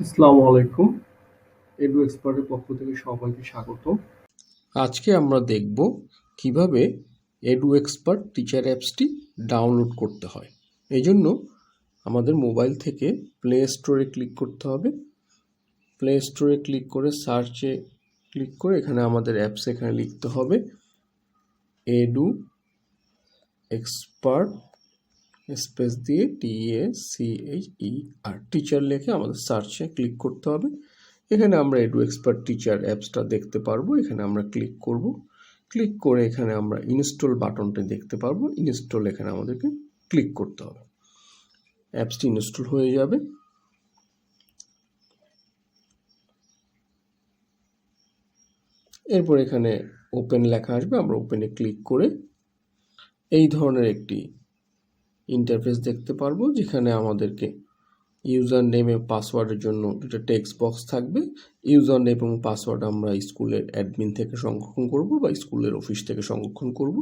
আসসালামু আলাইকুম। এডু এক্সপার্টের পক্ষ থেকে সবাইকে স্বাগত। আজকে আমরা দেখব কিভাবে এডু এক্সপার্ট টিচার অ্যাপসটি ডাউনলোড করতে হয়। এই জন্য আমাদের মোবাইল থেকে প্লে স্টোরে ক্লিক করতে হবে। প্লে স্টোরে ক্লিক করে সার্চে ক্লিক করে এখানে আমাদের অ্যাপস এখানে লিখতে হবে এডু এক্সপার্ট স্পেস দিয়ে TACHER টিচার লিখে আমাদের সার্চে ক্লিক করতে হবে। এখানে আমরা এডু এক্সপার্ট টিচার অ্যাপসটা দেখতে পারবো। এখানে আমরা ক্লিক করব। ক্লিক করে এখানে আমরা ইনস্টল বাটনটা দেখতে পারবো। ইনস্টল এখানে আমাদেরকে ক্লিক করতে হবে। অ্যাপসটি ইনস্টল হয়ে যাবে। এরপর এখানে ওপেন লেখা আসবে। আমরা ওপেনে ক্লিক করে এই ধরনের একটি ইন্টারফেস দেখতে পারবো, যেখানে আমাদেরকে ইউজার নেম এবং পাসওয়ার্ডের জন্য একটা টেক্সট বক্স থাকবে। ইউজার নেম এবং পাসওয়ার্ড আমরা স্কুলের অ্যাডমিন থেকে সংরক্ষণ করব বা স্কুলের অফিস থেকে সংরক্ষণ করব।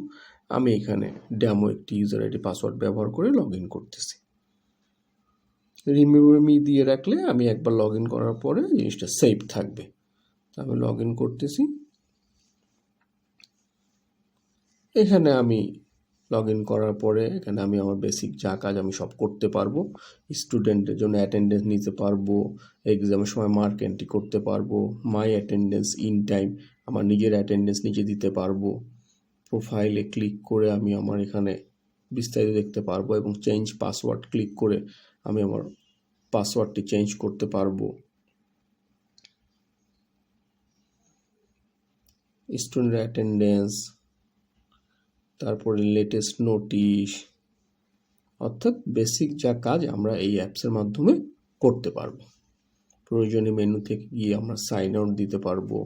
আমি এখানে ডেমো একটি ইউজার আইডি পাসওয়ার্ড ব্যবহার করে লগ ইন করতেছি। রিমেম্বার মি দিয়ে রাখলে আমি একবার লগ ইন করার পরে জিনিসটা সেভ থাকবে। আমি লগ ইন করতেছি। এখানে আমি লগ ইন করার পরে এখানে আমি আমার বেসিক যা কাজ আমি সব করতে পারবো। স্টুডেন্টের জন্য অ্যাটেন্ডেন্স নিতে পারবো, এক্সামের সময় মার্ক এন্ট্রি করতে পারবো, মাই অ্যাটেন্ডেন্স ইন টাইম আমার নিজের অ্যাটেন্ডেন্স নিজে দিতে পারবো। প্রোফাইলে ক্লিক করে আমি আমার এখানে বিস্তারিত দেখতে পারবো এবং চেঞ্জ পাসওয়ার্ড ক্লিক করে আমি আমার পাসওয়ার্ডটি চেঞ্জ করতে পারবো। স্টুডেন্ট অ্যাটেন্ডেন্স, তারপরে লেটেস্ট নোটিশ, অর্থাৎ বেসিক যা কাজ আমরা এই অ্যাপসের মাধ্যমে করতে পারবো। প্রয়োজনীয় মেনু থেকে গিয়ে আমরা সাইন আউট দিতে পারবো,